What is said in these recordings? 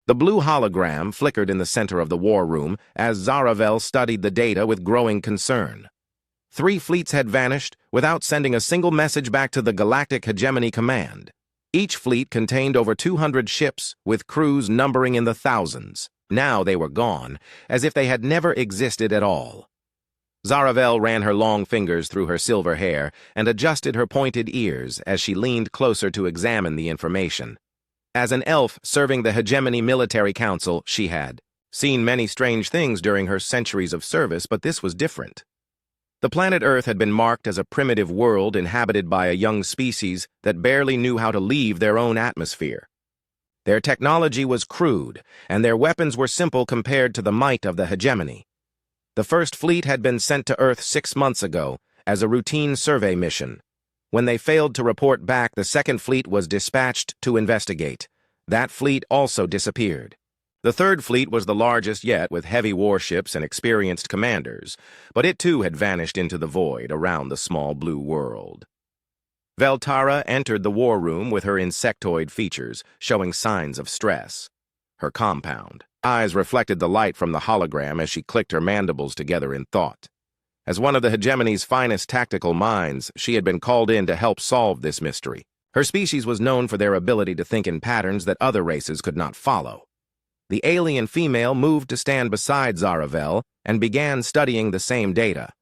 The blue hologram flickered in the center of the war room as Zaravel studied the data with growing concern. 3 fleets had vanished without sending a single message back to the Galactic Hegemony Command. Each fleet contained over 200 ships, with crews numbering in the thousands. Now they were gone, as if they had never existed at all. Zaravel ran her long fingers through her silver hair and adjusted her pointed ears as she leaned closer to examine the information. As an elf serving the Hegemony Military Council, she had seen many strange things during her centuries of service, but this was different. The planet Earth had been marked as a primitive world inhabited by a young species that barely knew how to leave their own atmosphere. Their technology was crude, and their weapons were simple compared to the might of the hegemony. The first fleet had been sent to Earth 6 months ago as a routine survey mission. When they failed to report back, the second fleet was dispatched to investigate. That fleet also disappeared. The third fleet was the largest yet, with heavy warships and experienced commanders, but it too had vanished into the void around the small blue world. Veltara entered the war room with her insectoid features, showing signs of stress. Her compound eyes reflected the light from the hologram as she clicked her mandibles together in thought. As one of the hegemony's finest tactical minds, she had been called in to help solve this mystery. Her species was known for their ability to think in patterns that other races could not follow. The alien female moved to stand beside Zaravel and began studying the same data.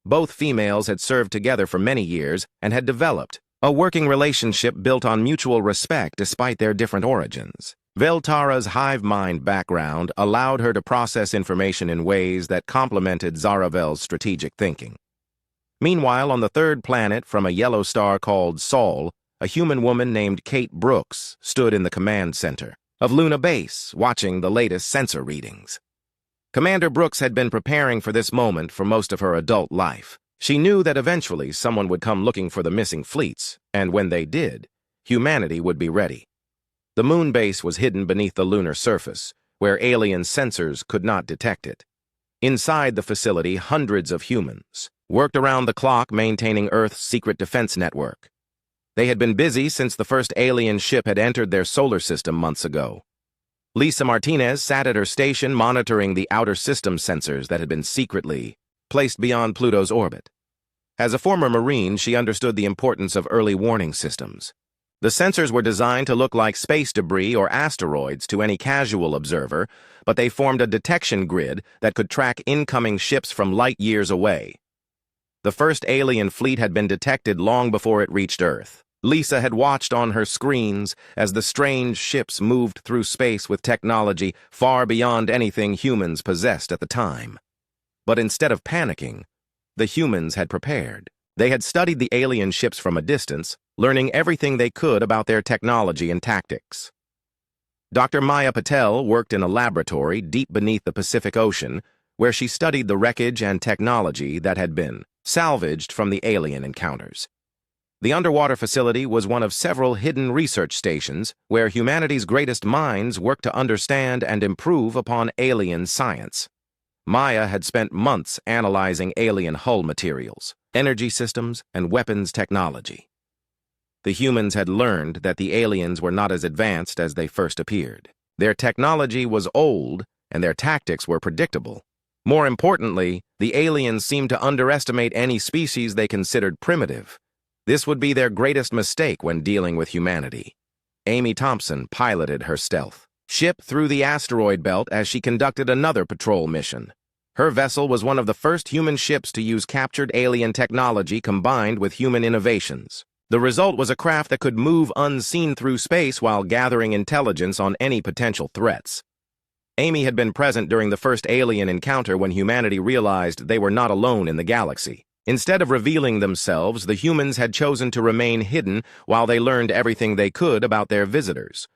Both females had served together for many years and had developed a working relationship built on mutual respect despite their different origins. Veltara's hive mind background allowed her to process information in ways that complemented Zaravel's strategic thinking. Meanwhile, on the third planet from a yellow star called Sol, a human woman named Kate Brooks stood in the command center of Luna Base, watching the latest sensor readings. Commander Brooks had been preparing for this moment for most of her adult life. She knew that eventually someone would come looking for the missing fleets, and when they did, humanity would be ready. The moon base was hidden beneath the lunar surface, where alien sensors could not detect it. Inside the facility, hundreds of humans worked around the clock maintaining Earth's secret defense network. They had been busy since the first alien ship had entered their solar system months ago. Lisa Martinez sat at her station monitoring the outer system sensors that had been secretly placed beyond Pluto's orbit. As a former Marine, she understood the importance of early warning systems. The sensors were designed to look like space debris or asteroids to any casual observer, but they formed a detection grid that could track incoming ships from light years away. The first alien fleet had been detected long before it reached Earth. Lisa had watched on her screens as the strange ships moved through space with technology far beyond anything humans possessed at the time. But instead of panicking, the humans had prepared. They had studied the alien ships from a distance, learning everything they could about their technology and tactics. Dr. Maya Patel worked in a laboratory deep beneath the Pacific Ocean, where she studied the wreckage and technology that had been salvaged from the alien encounters. The underwater facility was one of several hidden research stations where humanity's greatest minds worked to understand and improve upon alien science. Maya had spent months analyzing alien hull materials, energy systems, and weapons technology. The humans had learned that the aliens were not as advanced as they first appeared. Their technology was old, and their tactics were predictable. More importantly, the aliens seemed to underestimate any species they considered primitive. This would be their greatest mistake when dealing with humanity. Amy Thompson piloted her stealth ship through the asteroid belt as she conducted another patrol mission. Her vessel was one of the first human ships to use captured alien technology combined with human innovations. The result was a craft that could move unseen through space while gathering intelligence on any potential threats. Amy had been present during the first alien encounter when humanity realized they were not alone in the galaxy. Instead of revealing themselves, the humans had chosen to remain hidden while they learned everything they could about their visitors.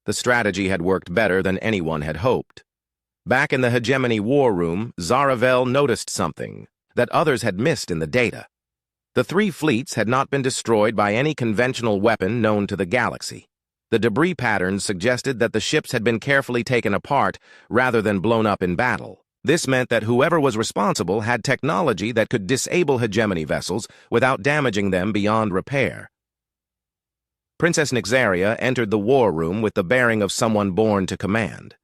The strategy had worked better than anyone had hoped. Back in the Hegemony war room, Zaravel noticed something that others had missed in the data. The 3 fleets had not been destroyed by any conventional weapon known to the galaxy. The debris patterns suggested that the ships had been carefully taken apart rather than blown up in battle. This meant that whoever was responsible had technology that could disable hegemony vessels without damaging them beyond repair. Princess Nixaria entered the war room with the bearing of someone born to command.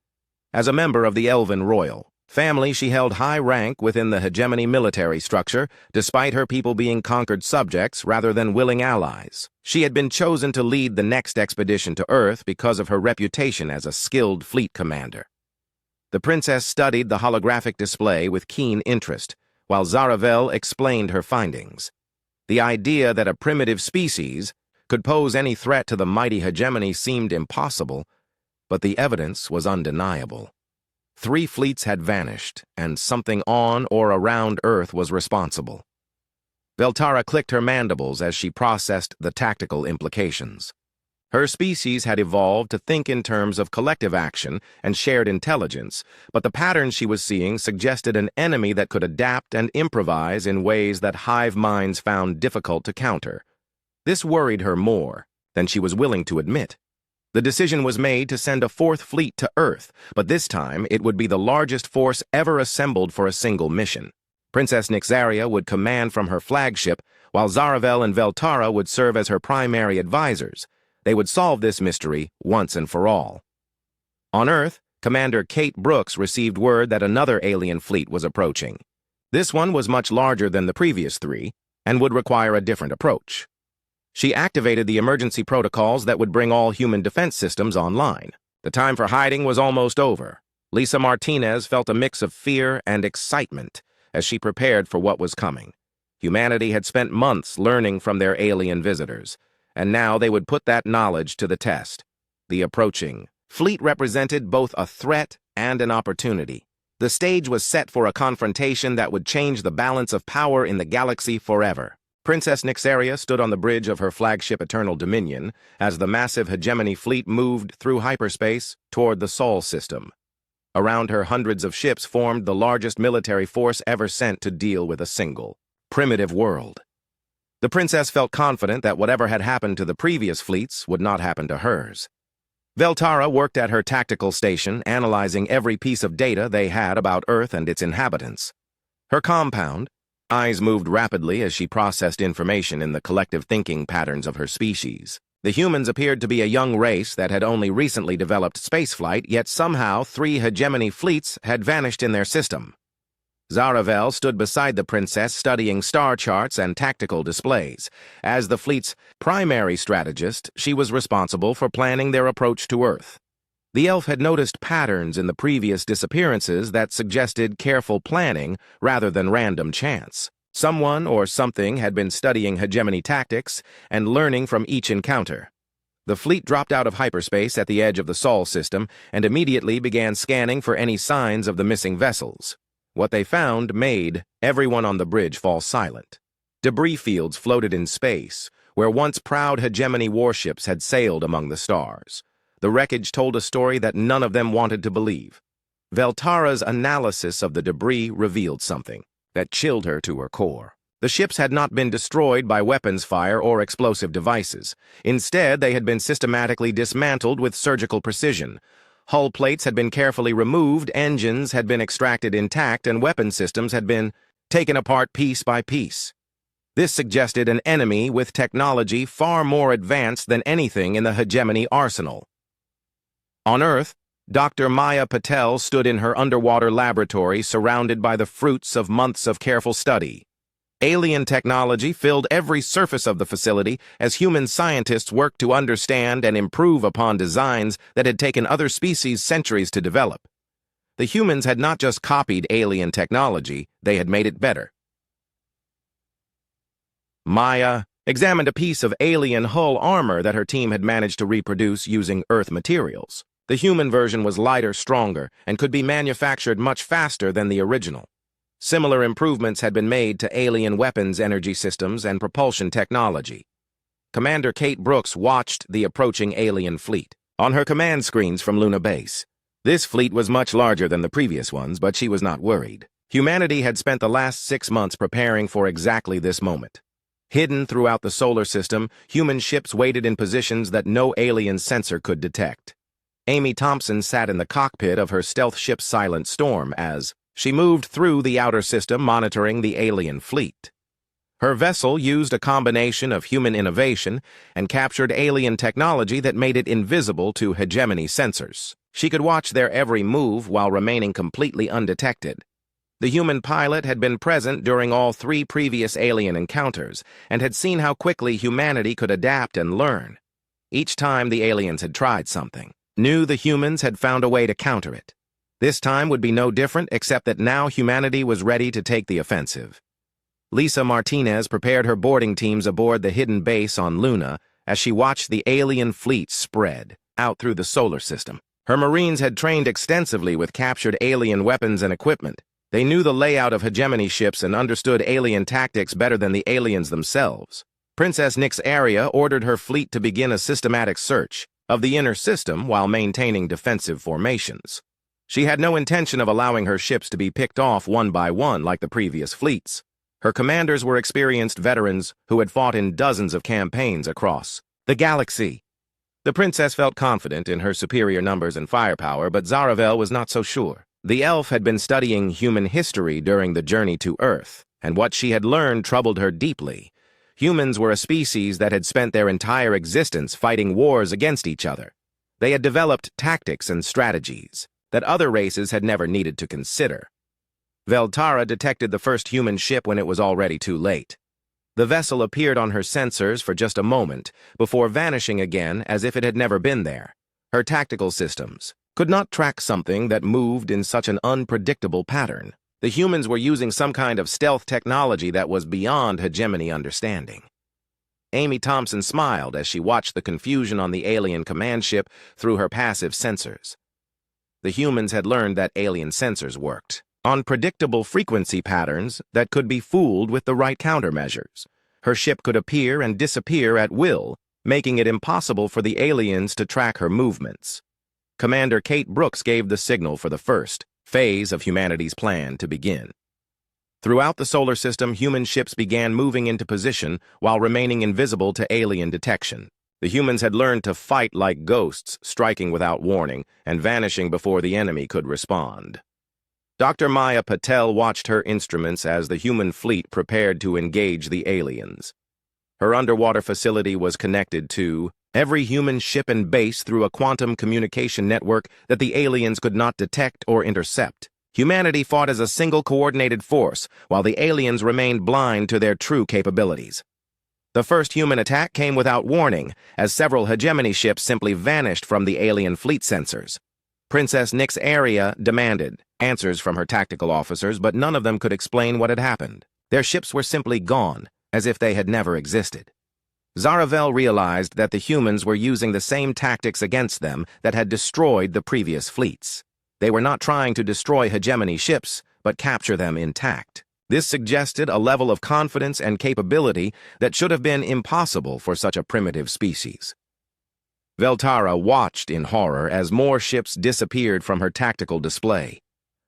As a member of the Elven royal family, she held high rank within the hegemony military structure, despite her people being conquered subjects rather than willing allies. She had been chosen to lead the next expedition to Earth because of her reputation as a skilled fleet commander. The princess studied the holographic display with keen interest, while Zaravel explained her findings. The idea that a primitive species could pose any threat to the mighty hegemony seemed impossible, but the evidence was undeniable. 3 fleets had vanished, and something on or around Earth was responsible. Veltara clicked her mandibles as she processed the tactical implications. Her species had evolved to think in terms of collective action and shared intelligence, but the patterns she was seeing suggested an enemy that could adapt and improvise in ways that hive minds found difficult to counter. This worried her more than she was willing to admit. The decision was made to send a 4th fleet to Earth, but this time it would be the largest force ever assembled for a single mission. Princess Nyxaria would command from her flagship, while Zaravel and Veltara would serve as her primary advisors. They would solve this mystery once and for all. On Earth, Commander Kate Brooks received word that another alien fleet was approaching. This one was much larger than the previous 3 and would require a different approach. She activated the emergency protocols that would bring all human defense systems online. The time for hiding was almost over. Lisa Martinez felt a mix of fear and excitement as she prepared for what was coming. Humanity had spent months learning from their alien visitors, and now they would put that knowledge to the test. The approaching fleet represented both a threat and an opportunity. The stage was set for a confrontation that would change the balance of power in the galaxy forever. Princess Nyxaria stood on the bridge of her flagship Eternal Dominion as the massive hegemony fleet moved through hyperspace toward the Sol system. Around her, hundreds of ships formed the largest military force ever sent to deal with a single, primitive world. The princess felt confident that whatever had happened to the previous fleets would not happen to hers. Veltara worked at her tactical station, analyzing every piece of data they had about Earth and its inhabitants. Her compound, eyes moved rapidly as she processed information in the collective thinking patterns of her species. The humans appeared to be a young race that had only recently developed spaceflight, yet somehow 3 hegemony fleets had vanished in their system. Zaravel stood beside the princess, studying star charts and tactical displays. As the fleet's primary strategist, she was responsible for planning their approach to Earth. The elf had noticed patterns in the previous disappearances that suggested careful planning rather than random chance. Someone or something had been studying hegemony tactics and learning from each encounter. The fleet dropped out of hyperspace at the edge of the Sol system and immediately began scanning for any signs of the missing vessels. What they found made everyone on the bridge fall silent. Debris fields floated in space, where once proud hegemony warships had sailed among the stars. The wreckage told a story that none of them wanted to believe. Veltara's analysis of the debris revealed something that chilled her to her core. The ships had not been destroyed by weapons fire or explosive devices. Instead, they had been systematically dismantled with surgical precision. Hull plates had been carefully removed, engines had been extracted intact, and weapon systems had been taken apart piece by piece. This suggested an enemy with technology far more advanced than anything in the hegemony arsenal. On Earth, Dr. Maya Patel stood in her underwater laboratory surrounded by the fruits of months of careful study. Alien technology filled every surface of the facility as human scientists worked to understand and improve upon designs that had taken other species centuries to develop. The humans had not just copied alien technology, they had made it better. Maya examined a piece of alien hull armor that her team had managed to reproduce using Earth materials. The human version was lighter, stronger, and could be manufactured much faster than the original. Similar improvements had been made to alien weapons energy systems and propulsion technology. Commander Kate Brooks watched the approaching alien fleet on her command screens from Luna Base. This fleet was much larger than the previous ones, but she was not worried. Humanity had spent the last 6 months preparing for exactly this moment. Hidden throughout the solar system, human ships waited in positions that no alien sensor could detect. Amy Thompson sat in the cockpit of her stealth ship Silent Storm as she moved through the outer system monitoring the alien fleet. Her vessel used a combination of human innovation and captured alien technology that made it invisible to hegemony sensors. She could watch their every move while remaining completely undetected. The human pilot had been present during all 3 previous alien encounters and had seen how quickly humanity could adapt and learn. Each time the aliens had tried something, knew the humans had found a way to counter it. This time would be no different, except that now humanity was ready to take the offensive. Lisa Martinez prepared her boarding teams aboard the hidden base on Luna as she watched the alien fleet spread out through the solar system. Her Marines had trained extensively with captured alien weapons and equipment. They knew the layout of hegemony ships and understood alien tactics better than the aliens themselves. Princess Nyx Aria ordered her fleet to begin a systematic search of the inner system while maintaining defensive formations. She had no intention of allowing her ships to be picked off one by one like the previous fleets. Her commanders were experienced veterans who had fought in dozens of campaigns across the galaxy. The princess felt confident in her superior numbers and firepower, but Zaravel was not so sure. The elf had been studying human history during the journey to Earth, and what she had learned troubled her deeply. Humans were a species that had spent their entire existence fighting wars against each other. They had developed tactics and strategies that other races had never needed to consider. Veltara detected the first human ship when it was already too late. The vessel appeared on her sensors for just a moment before vanishing again as if it had never been there. Her tactical systems could not track something that moved in such an unpredictable pattern. The humans were using some kind of stealth technology that was beyond hegemony understanding. Amy Thompson smiled as she watched the confusion on the alien command ship through her passive sensors. The humans had learned that alien sensors worked on predictable frequency patterns that could be fooled with the right countermeasures. Her ship could appear and disappear at will, making it impossible for the aliens to track her movements. Commander Kate Brooks gave the signal for the first phase of humanity's plan to begin. Throughout the solar system, human ships began moving into position while remaining invisible to alien detection. The humans had learned to fight like ghosts, striking without warning and vanishing before the enemy could respond. Dr. Maya Patel watched her instruments as the human fleet prepared to engage the aliens. Her underwater facility was connected to every human ship and base through a quantum communication network that the aliens could not detect or intercept. Humanity fought as a single coordinated force, while the aliens remained blind to their true capabilities. The first human attack came without warning, as several hegemony ships simply vanished from the alien fleet sensors. Princess Nyx Aria demanded answers from her tactical officers, but none of them could explain what had happened. Their ships were simply gone, as if they had never existed. Zaravel realized that the humans were using the same tactics against them that had destroyed the previous fleets. They were not trying to destroy hegemony ships, but capture them intact. This suggested a level of confidence and capability that should have been impossible for such a primitive species. Veltara watched in horror as more ships disappeared from her tactical display.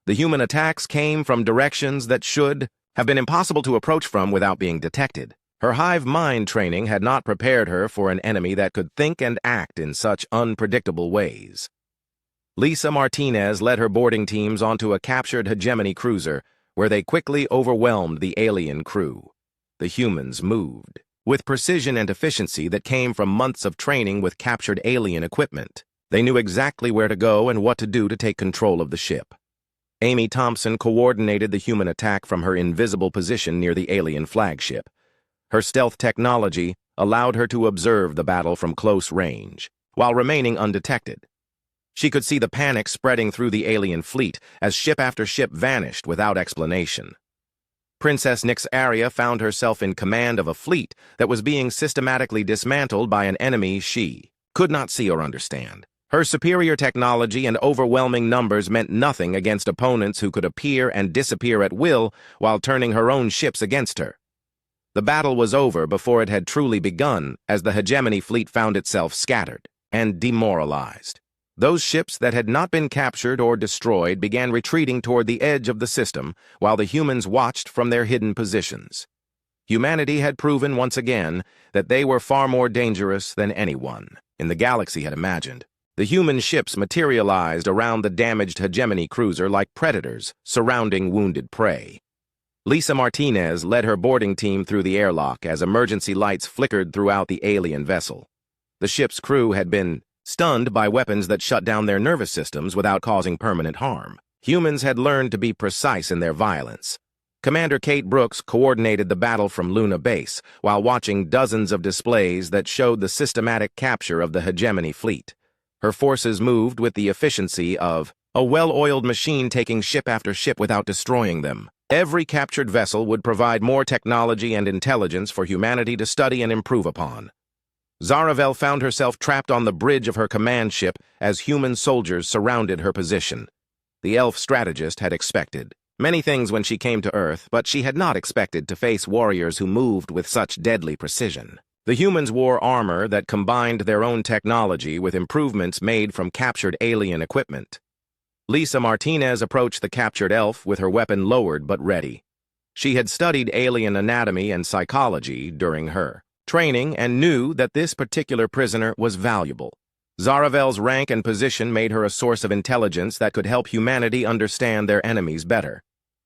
The human attacks came from directions that should have been impossible to approach from without being detected. Her hive mind training had not prepared her for an enemy that could think and act in such unpredictable ways. Lisa Martinez led her boarding teams onto a captured hegemony cruiser, where they quickly overwhelmed the alien crew. The humans moved with precision and efficiency that came from months of training with captured alien equipment. They knew exactly where to go and what to do to take control of the ship. Amy Thompson coordinated the human attack from her invisible position near the alien flagship. Her stealth technology allowed her to observe the battle from close range, while remaining undetected. She could see the panic spreading through the alien fleet as ship after ship vanished without explanation. Princess Nyx Aria found herself in command of a fleet that was being systematically dismantled by an enemy she could not see or understand. Her superior technology and overwhelming numbers meant nothing against opponents who could appear and disappear at will while turning her own ships against her. The battle was over before it had truly begun, as the hegemony fleet found itself scattered and demoralized. Those ships that had not been captured or destroyed began retreating toward the edge of the system, while the humans watched from their hidden positions. Humanity had proven once again that they were far more dangerous than anyone in the galaxy had imagined. The human ships materialized around the damaged hegemony cruiser like predators surrounding wounded prey. Lisa Martinez led her boarding team through the airlock as emergency lights flickered throughout the alien vessel. The ship's crew had been stunned by weapons that shut down their nervous systems without causing permanent harm. Humans had learned to be precise in their violence. Commander Kate Brooks coordinated the battle from Luna Base while watching dozens of displays that showed the systematic capture of the hegemony fleet. Her forces moved with the efficiency of a well-oiled machine taking ship after ship without destroying them. Every captured vessel would provide more technology and intelligence for humanity to study and improve upon. Zaravel found herself trapped on the bridge of her command ship as human soldiers surrounded her position. The elf strategist had expected many things when she came to Earth, but she had not expected to face warriors who moved with such deadly precision. The humans wore armor that combined their own technology with improvements made from captured alien equipment. Lisa Martinez approached the captured elf with her weapon lowered but ready. She had studied alien anatomy and psychology during her training and knew that this particular prisoner was valuable. Zaravel's rank and position made her a source of intelligence that could help humanity understand their enemies better.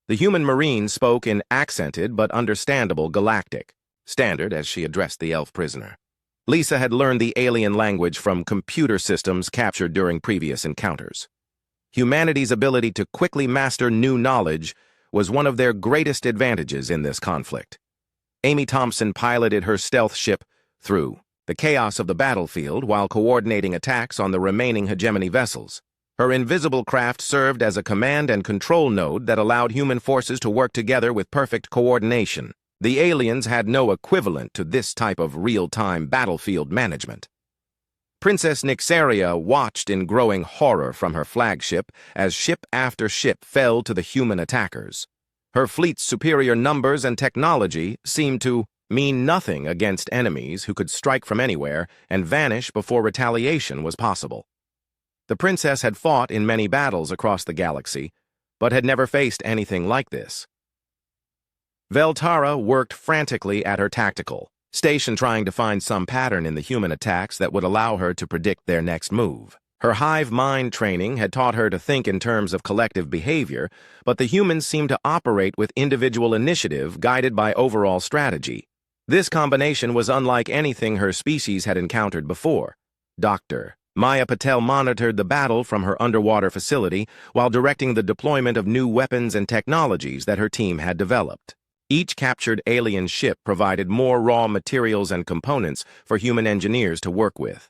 The human marine spoke in accented but understandable Galactic standard as she addressed the elf prisoner. Lisa had learned the alien language from computer systems captured during previous encounters. Humanity's ability to quickly master new knowledge was one of their greatest advantages in this conflict. Amy Thompson piloted her stealth ship through the chaos of the battlefield while coordinating attacks on the remaining hegemony vessels. Her invisible craft served as a command and control node that allowed human forces to work together with perfect coordination. The aliens had no equivalent to this type of real-time battlefield management. Princess Nyxaria watched in growing horror from her flagship as ship after ship fell to the human attackers. Her fleet's superior numbers and technology seemed to mean nothing against enemies who could strike from anywhere and vanish before retaliation was possible. The princess had fought in many battles across the galaxy, but had never faced anything like this. Veltara worked frantically at her tactical station trying to find some pattern in the human attacks that would allow her to predict their next move. Her hive mind training had taught her to think in terms of collective behavior, but the humans seemed to operate with individual initiative guided by overall strategy. This combination was unlike anything her species had encountered before. Dr. Maya Patel monitored the battle from her underwater facility while directing the deployment of new weapons and technologies that her team had developed. Each captured alien ship provided more raw materials and components for human engineers to work with.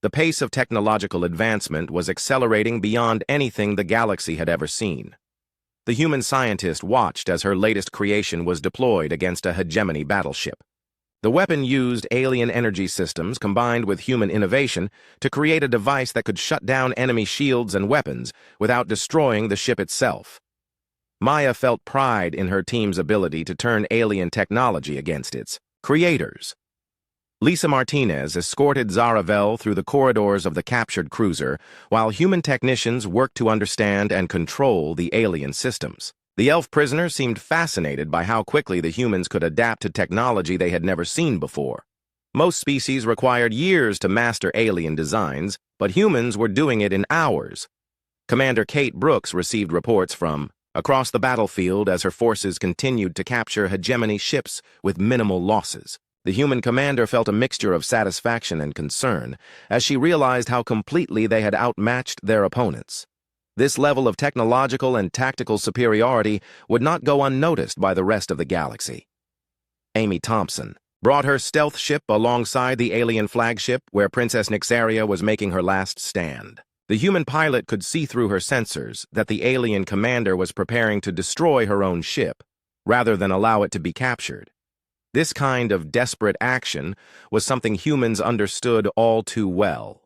The pace of technological advancement was accelerating beyond anything the galaxy had ever seen. The human scientist watched as her latest creation was deployed against a hegemony battleship. The weapon used alien energy systems combined with human innovation to create a device that could shut down enemy shields and weapons without destroying the ship itself. Maya felt pride in her team's ability to turn alien technology against its creators. Lisa Martinez escorted Zaravel through the corridors of the captured cruiser, while human technicians worked to understand and control the alien systems. The elf prisoner seemed fascinated by how quickly the humans could adapt to technology they had never seen before. Most species required years to master alien designs, but humans were doing it in hours. Commander Kate Brooks received reports from across the battlefield as her forces continued to capture hegemony ships with minimal losses. The human commander felt a mixture of satisfaction and concern as she realized how completely they had outmatched their opponents. This level of technological and tactical superiority would not go unnoticed by the rest of the galaxy. Amy Thompson brought her stealth ship alongside the alien flagship where Princess Nyxaria was making her last stand. The human pilot could see through her sensors that the alien commander was preparing to destroy her own ship, rather than allow it to be captured. This kind of desperate action was something humans understood all too well.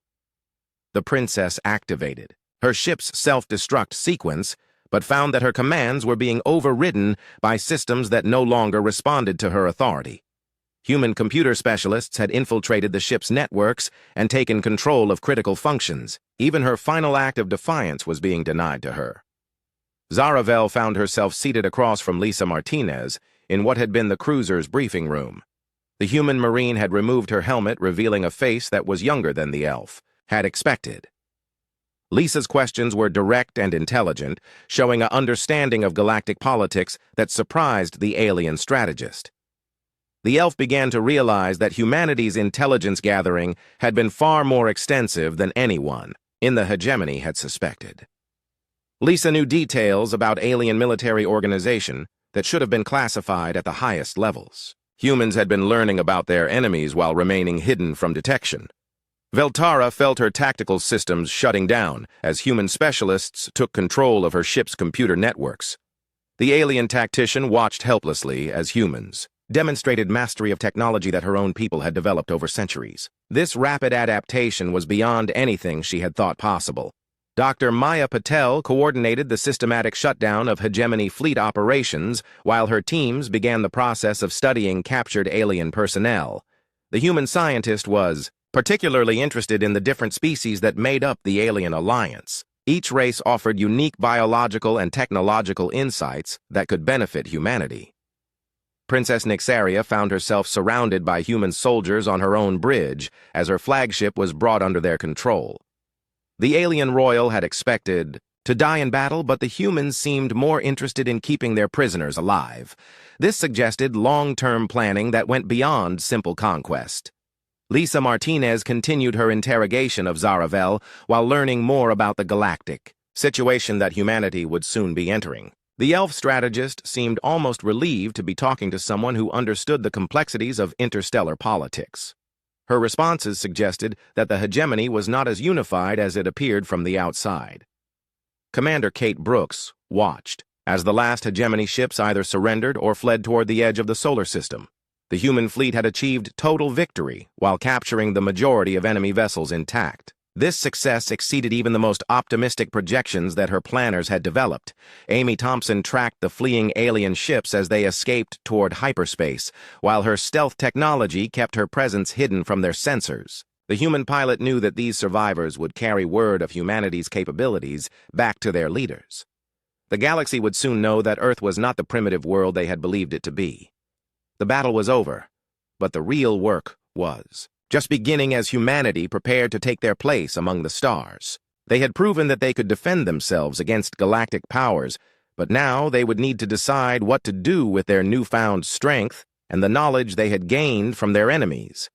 The princess activated her ship's self-destruct sequence, but found that her commands were being overridden by systems that no longer responded to her authority. Human computer specialists had infiltrated the ship's networks and taken control of critical functions. Even her final act of defiance was being denied to her. Zaravel found herself seated across from Lisa Martinez in what had been the cruiser's briefing room. The human marine had removed her helmet, revealing a face that was younger than the elf had expected. Lisa's questions were direct and intelligent, showing an understanding of galactic politics that surprised the alien strategist. The elf began to realize that humanity's intelligence gathering had been far more extensive than anyone in the hegemony had suspected. Lisa knew details about alien military organization that should have been classified at the highest levels. Humans had been learning about their enemies while remaining hidden from detection. Veltara felt her tactical systems shutting down as human specialists took control of her ship's computer networks. The alien tactician watched helplessly as humans demonstrated mastery of technology that her own people had developed over centuries. This rapid adaptation was beyond anything she had thought possible. Dr. Maya Patel coordinated the systematic shutdown of hegemony fleet operations while her teams began the process of studying captured alien personnel. The human scientist was particularly interested in the different species that made up the alien alliance. Each race offered unique biological and technological insights that could benefit humanity. Princess Nixaria found herself surrounded by human soldiers on her own bridge as her flagship was brought under their control. The alien royal had expected to die in battle, but the humans seemed more interested in keeping their prisoners alive. This suggested long-term planning that went beyond simple conquest. Lisa Martinez continued her interrogation of Zaravel while learning more about the galactic situation that humanity would soon be entering. The elf strategist seemed almost relieved to be talking to someone who understood the complexities of interstellar politics. Her responses suggested that the hegemony was not as unified as it appeared from the outside. Commander Kate Brooks watched as the last hegemony ships either surrendered or fled toward the edge of the solar system. The human fleet had achieved total victory while capturing the majority of enemy vessels intact. This success exceeded even the most optimistic projections that her planners had developed. Amy Thompson tracked the fleeing alien ships as they escaped toward hyperspace, while her stealth technology kept her presence hidden from their sensors. The human pilot knew that these survivors would carry word of humanity's capabilities back to their leaders. The galaxy would soon know that Earth was not the primitive world they had believed it to be. The battle was over, but the real work was just beginning as humanity prepared to take their place among the stars. They had proven that they could defend themselves against galactic powers, but now they would need to decide what to do with their newfound strength and the knowledge they had gained from their enemies.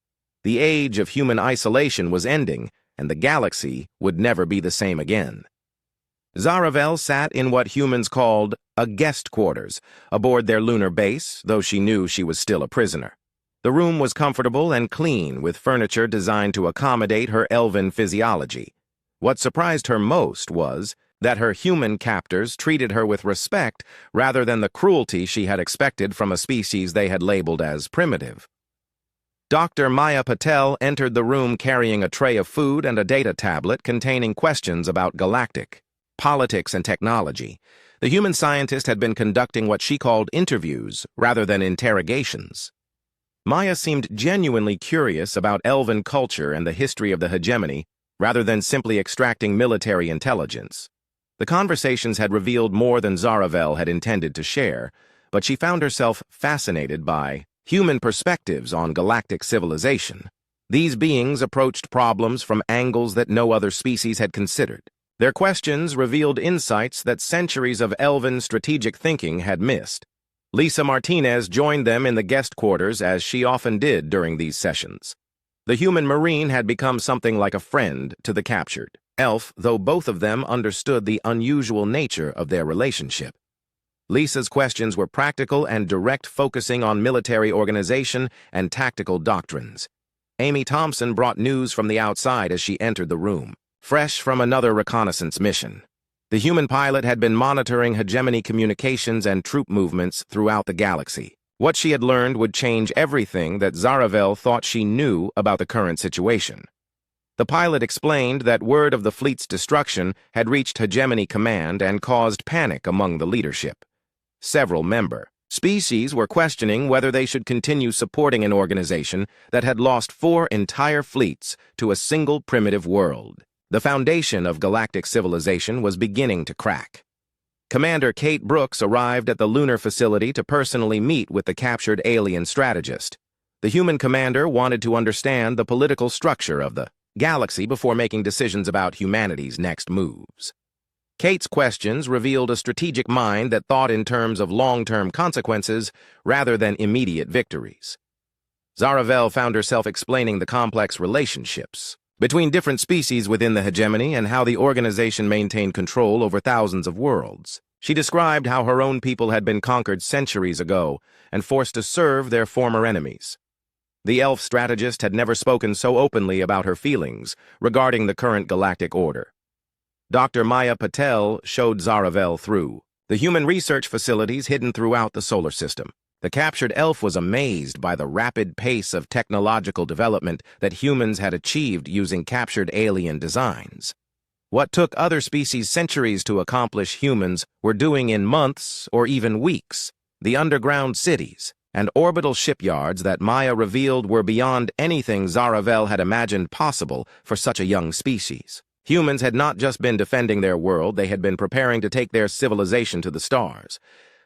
The age of human isolation was ending, and the galaxy would never be the same again. Zaravel sat in what humans called a guest quarters aboard their lunar base, though she knew she was still a prisoner. The room was comfortable and clean, with furniture designed to accommodate her elven physiology. What surprised her most was that her human captors treated her with respect rather than the cruelty she had expected from a species they had labeled as primitive. Dr. Maya Patel entered the room carrying a tray of food and a data tablet containing questions about galactic politics and technology. The human scientist had been conducting what she called interviews rather than interrogations. Maya seemed genuinely curious about elven culture and the history of the hegemony, rather than simply extracting military intelligence. The conversations had revealed more than Zaravel had intended to share, but she found herself fascinated by human perspectives on galactic civilization. These beings approached problems from angles that no other species had considered. Their questions revealed insights that centuries of elven strategic thinking had missed. Lisa Martinez joined them in the guest quarters, as she often did during these sessions. The human marine had become something like a friend to the captured elf, though both of them understood the unusual nature of their relationship. Lisa's questions were practical and direct, focusing on military organization and tactical doctrines. Amy Thompson brought news from the outside as she entered the room, fresh from another reconnaissance mission. The human pilot had been monitoring hegemony communications and troop movements throughout the galaxy. What she had learned would change everything that Zaravel thought she knew about the current situation. The pilot explained that word of the fleet's destruction had reached hegemony command and caused panic among the leadership. Several member species were questioning whether they should continue supporting an organization that had lost 4 entire fleets to a single primitive world. The foundation of galactic civilization was beginning to crack. Commander Kate Brooks arrived at the lunar facility to personally meet with the captured alien strategist. The human commander wanted to understand the political structure of the galaxy before making decisions about humanity's next moves. Kate's questions revealed a strategic mind that thought in terms of long-term consequences rather than immediate victories. Zaravel found herself explaining the complex relationships between different species within the hegemony and how the organization maintained control over thousands of worlds. She described how her own people had been conquered centuries ago and forced to serve their former enemies. The elf strategist had never spoken so openly about her feelings regarding the current galactic order. Dr. Maya Patel showed Zaravel through the human research facilities hidden throughout the solar system. The captured elf was amazed by the rapid pace of technological development that humans had achieved using captured alien designs. What took other species centuries to accomplish, humans were doing in months or even weeks. The underground cities and orbital shipyards that Maya revealed were beyond anything Zaravel had imagined possible for such a young species. Humans had not just been defending their world, they had been preparing to take their civilization to the stars.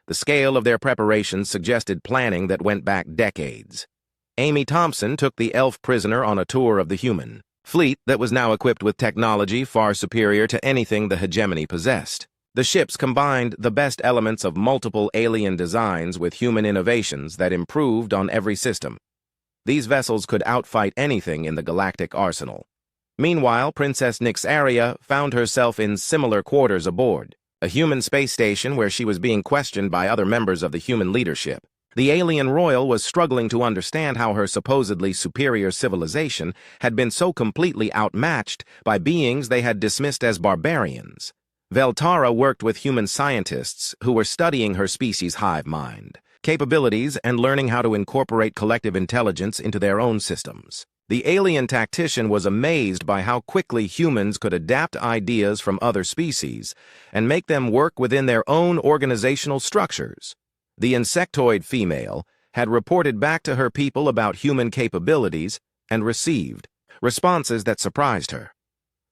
The scale of their preparations suggested planning that went back decades. Amy Thompson took the elf prisoner on a tour of the human fleet that was now equipped with technology far superior to anything the hegemony possessed. The ships combined the best elements of multiple alien designs with human innovations that improved on every system. These vessels could outfight anything in the galactic arsenal. Meanwhile, Princess Nyxaria found herself in similar quarters aboard a human space station where she was being questioned by other members of the human leadership. The alien royal was struggling to understand how her supposedly superior civilization had been so completely outmatched by beings they had dismissed as barbarians. Veltara worked with human scientists who were studying her species' hive mind capabilities and learning how to incorporate collective intelligence into their own systems. The alien tactician was amazed by how quickly humans could adapt ideas from other species and make them work within their own organizational structures. The insectoid female had reported back to her people about human capabilities and received responses that surprised her.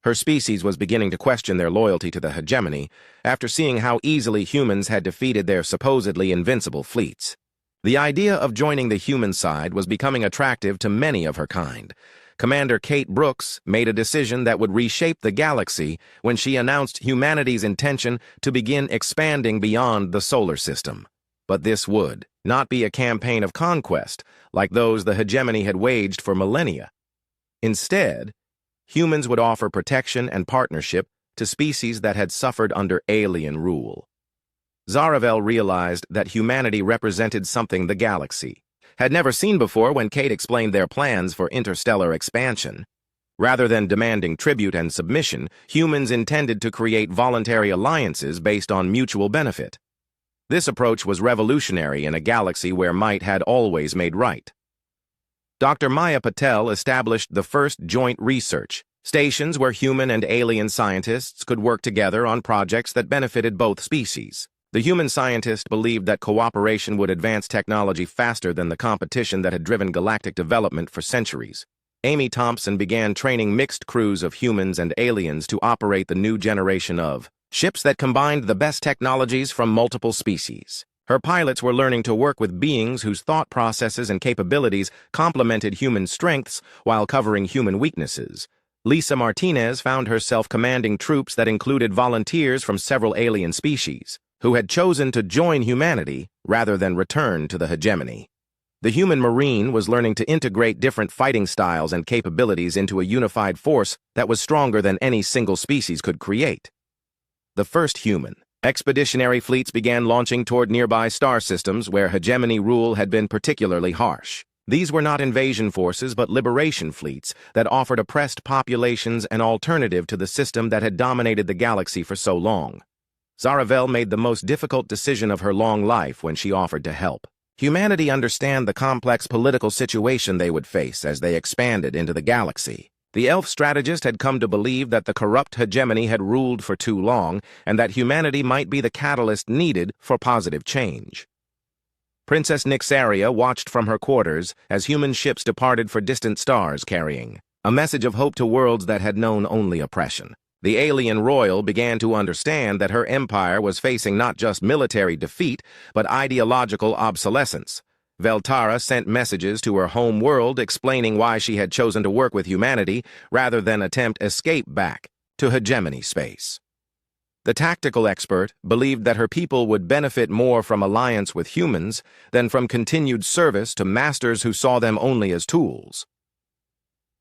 Her species was beginning to question their loyalty to the hegemony after seeing how easily humans had defeated their supposedly invincible fleets. The idea of joining the human side was becoming attractive to many of her kind. Commander Kate Brooks made a decision that would reshape the galaxy when she announced humanity's intention to begin expanding beyond the solar system. But this would not be a campaign of conquest like those the hegemony had waged for millennia. Instead, humans would offer protection and partnership to species that had suffered under alien rule. Zaravel realized that humanity represented something the galaxy had never seen before when Kate explained their plans for interstellar expansion. Rather than demanding tribute and submission, humans intended to create voluntary alliances based on mutual benefit. This approach was revolutionary in a galaxy where might had always made right. Dr. Maya Patel established the first joint research stations where human and alien scientists could work together on projects that benefited both species. The human scientist believed that cooperation would advance technology faster than the competition that had driven galactic development for centuries. Amy Thompson began training mixed crews of humans and aliens to operate the new generation of ships that combined the best technologies from multiple species. Her pilots were learning to work with beings whose thought processes and capabilities complemented human strengths while covering human weaknesses. Lisa Martinez found herself commanding troops that included volunteers from several alien species who had chosen to join humanity rather than return to the hegemony. The human Marine was learning to integrate different fighting styles and capabilities into a unified force that was stronger than any single species could create. The first human expeditionary fleets began launching toward nearby star systems where hegemony rule had been particularly harsh. These were not invasion forces but liberation fleets that offered oppressed populations an alternative to the system that had dominated the galaxy for so long. Zaravel made the most difficult decision of her long life when she offered to help humanity understand the complex political situation they would face as they expanded into the galaxy. The elf strategist had come to believe that the corrupt hegemony had ruled for too long and that humanity might be the catalyst needed for positive change. Princess Nyxaria watched from her quarters as human ships departed for distant stars carrying a message of hope to worlds that had known only oppression. The alien royal began to understand that her empire was facing not just military defeat, but ideological obsolescence. Veltara sent messages to her home world explaining why she had chosen to work with humanity rather than attempt escape back to hegemony space. The tactical expert believed that her people would benefit more from alliance with humans than from continued service to masters who saw them only as tools.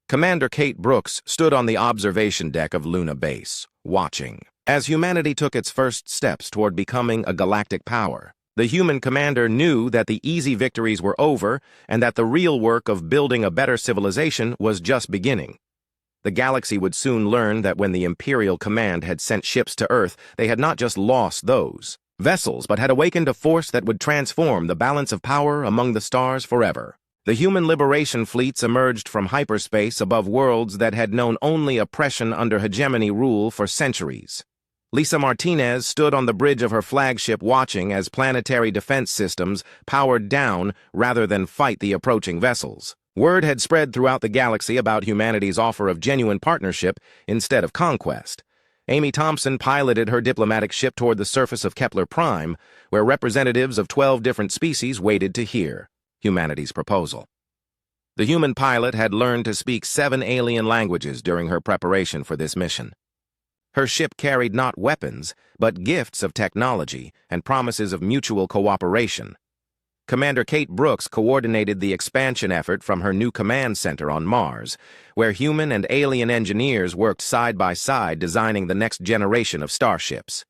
Commander Kate Brooks stood on the observation deck of Luna Base, watching. As humanity took its first steps toward becoming a galactic power, the human commander knew that the easy victories were over and that the real work of building a better civilization was just beginning. The galaxy would soon learn that when the Imperial command had sent ships to Earth, they had not just lost those vessels, but had awakened a force that would transform the balance of power among the stars forever. The human liberation fleets emerged from hyperspace above worlds that had known only oppression under hegemony rule for centuries. Lisa Martinez stood on the bridge of her flagship watching as planetary defense systems powered down rather than fight the approaching vessels. Word had spread throughout the galaxy about humanity's offer of genuine partnership instead of conquest. Amy Thompson piloted her diplomatic ship toward the surface of Kepler Prime, where representatives of 12 different species waited to hear humanity's proposal. The human pilot had learned to speak 7 alien languages during her preparation for this mission. Her ship carried not weapons, but gifts of technology and promises of mutual cooperation. Commander Kate Brooks coordinated the expansion effort from her new command center on Mars, where human and alien engineers worked side by side designing the next generation of starships.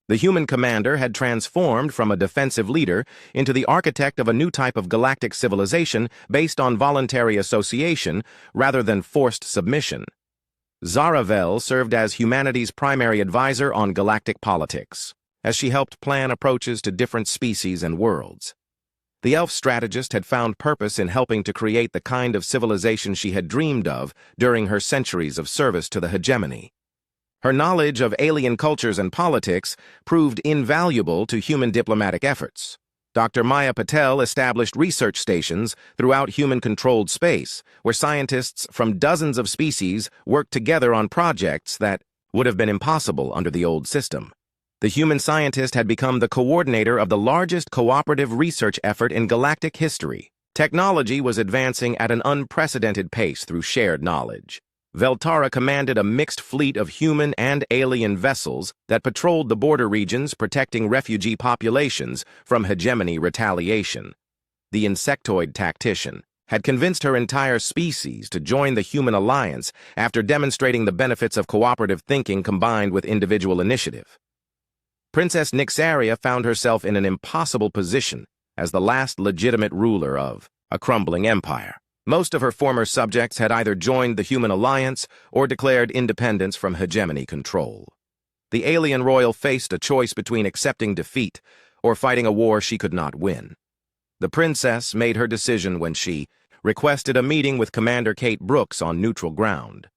The human commander had transformed from a defensive leader into the architect of a new type of galactic civilization based on voluntary association rather than forced submission. Zaravel served as humanity's primary advisor on galactic politics, as she helped plan approaches to different species and worlds. The elf strategist had found purpose in helping to create the kind of civilization she had dreamed of during her centuries of service to the hegemony. Her knowledge of alien cultures and politics proved invaluable to human diplomatic efforts. Dr. Maya Patel established research stations throughout human-controlled space, where scientists from dozens of species worked together on projects that would have been impossible under the old system. The human scientist had become the coordinator of the largest cooperative research effort in galactic history. Technology was advancing at an unprecedented pace through shared knowledge. Veltara commanded a mixed fleet of human and alien vessels that patrolled the border regions, protecting refugee populations from hegemony retaliation. The insectoid tactician had convinced her entire species to join the human alliance after demonstrating the benefits of cooperative thinking combined with individual initiative. Princess Nyxaria found herself in an impossible position as the last legitimate ruler of a crumbling empire. Most of her former subjects had either joined the human alliance or declared independence from hegemony control. The alien royal faced a choice between accepting defeat or fighting a war she could not win. The princess made her decision when she requested a meeting with Commander Kate Brooks on neutral ground.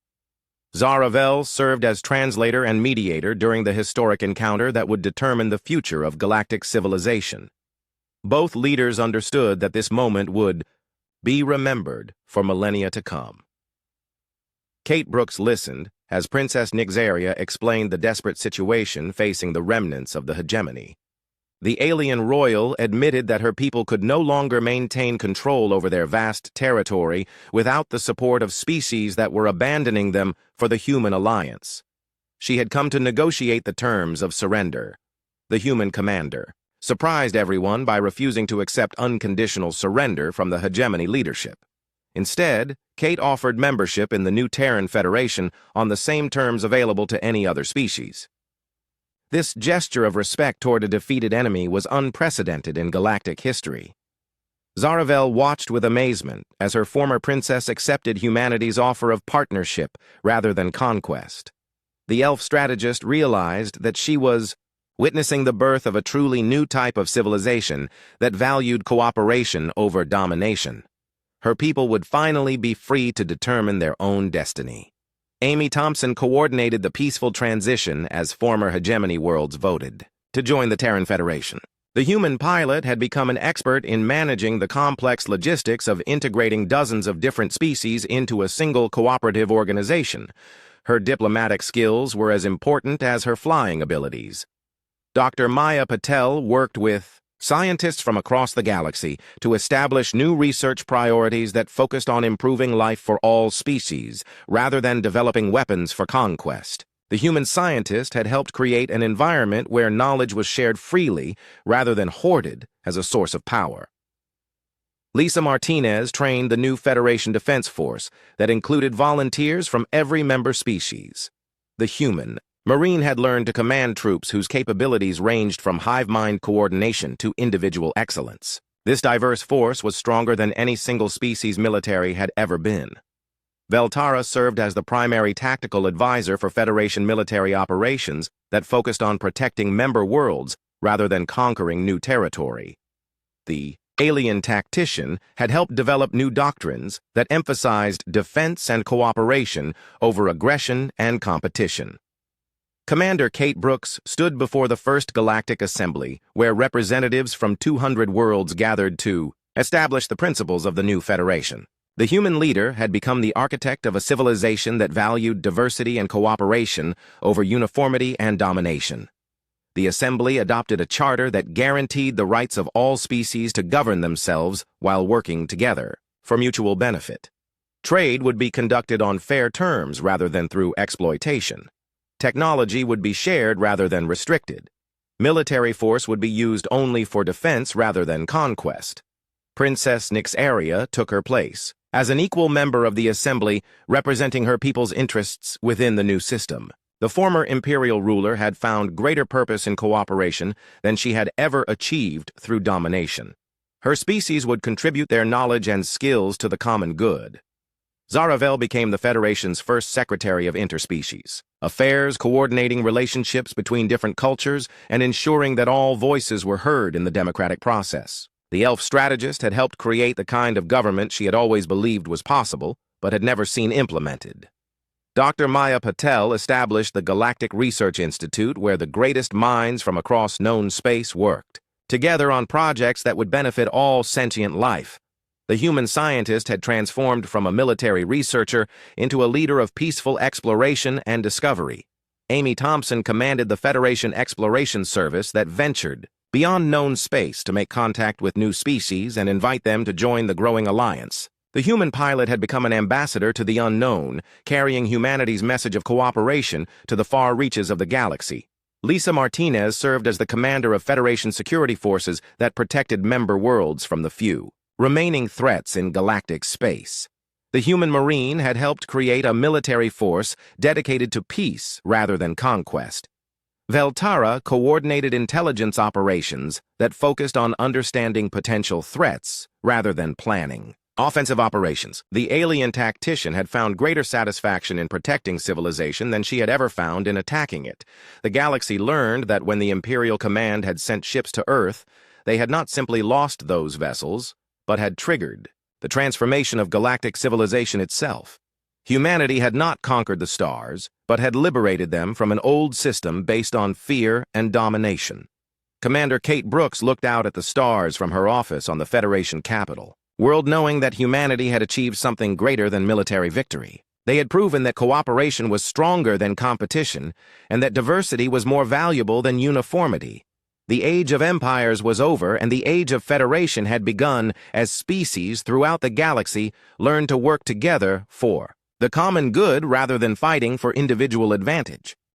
Zaravel served as translator and mediator during the historic encounter that would determine the future of galactic civilization. Both leaders understood that this moment would be remembered for millennia to come. Kate Brooks listened as Princess Nyxaria explained the desperate situation facing the remnants of the hegemony. The alien royal admitted that her people could no longer maintain control over their vast territory without the support of species that were abandoning them for the human alliance. She had come to negotiate the terms of surrender. The human commander surprised everyone by refusing to accept unconditional surrender from the hegemony leadership. Instead, Kate offered membership in the new Terran Federation on the same terms available to any other species. This gesture of respect toward a defeated enemy was unprecedented in galactic history. Zaravel watched with amazement as her former princess accepted humanity's offer of partnership rather than conquest. The elf strategist realized that she was witnessing the birth of a truly new type of civilization that valued cooperation over domination. Her people would finally be free to determine their own destiny. Amy Thompson coordinated the peaceful transition as former hegemony worlds voted to join the Terran Federation. The human pilot had become an expert in managing the complex logistics of integrating dozens of different species into a single cooperative organization. Her diplomatic skills were as important as her flying abilities. Dr. Maya Patel worked with scientists from across the galaxy to establish new research priorities that focused on improving life for all species, rather than developing weapons for conquest. The human scientist had helped create an environment where knowledge was shared freely, rather than hoarded as a source of power. Lisa Martinez trained the new Federation Defense Force that included volunteers from every member species. The human Marine had learned to command troops whose capabilities ranged from hive mind coordination to individual excellence. This diverse force was stronger than any single species military had ever been. Veltara served as the primary tactical advisor for Federation military operations that focused on protecting member worlds rather than conquering new territory. The alien tactician had helped develop new doctrines that emphasized defense and cooperation over aggression and competition. Commander Kate Brooks stood before the First Galactic Assembly, where representatives from 200 worlds gathered to establish the principles of the new Federation. The human leader had become the architect of a civilization that valued diversity and cooperation over uniformity and domination. The Assembly adopted a charter that guaranteed the rights of all species to govern themselves while working together for mutual benefit. Trade would be conducted on fair terms rather than through exploitation. Technology would be shared rather than restricted. Military force would be used only for defense rather than conquest. Princess Nyxaria took her place as an equal member of the Assembly, representing her people's interests within the new system. The former Imperial ruler had found greater purpose in cooperation than she had ever achieved through domination. Her species would contribute their knowledge and skills to the common good. Zaravel became the Federation's first Secretary of Interspecies Affairs, coordinating relationships between different cultures and ensuring that all voices were heard in the democratic process. The elf strategist had helped create the kind of government she had always believed was possible, but had never seen implemented. Dr. Maya Patel established the Galactic Research Institute, where the greatest minds from across known space worked, together on projects that would benefit all sentient life. The human scientist had transformed from a military researcher into a leader of peaceful exploration and discovery. Amy Thompson commanded the Federation Exploration Service that ventured beyond known space to make contact with new species and invite them to join the growing alliance. The human pilot had become an ambassador to the unknown, carrying humanity's message of cooperation to the far reaches of the galaxy. Lisa Martinez served as the commander of Federation security forces that protected member worlds from the few remaining threats in galactic space. The human Marine had helped create a military force dedicated to peace rather than conquest. Veltara coordinated intelligence operations that focused on understanding potential threats rather than planning. Offensive operations. The alien tactician had found greater satisfaction in protecting civilization than she had ever found in attacking it. The galaxy learned that when the Imperial Command had sent ships to Earth, they had not simply lost those vessels, but had triggered the transformation of galactic civilization itself. Humanity had not conquered the stars, but had liberated them from an old system based on fear and domination. Commander Kate Brooks looked out at the stars from her office on the Federation capital, world knowing that humanity had achieved something greater than military victory. They had proven that cooperation was stronger than competition, and that diversity was more valuable than uniformity. The age of empires was over, and the age of federation had begun as species throughout the galaxy learned to work together for the common good rather than fighting for individual advantage.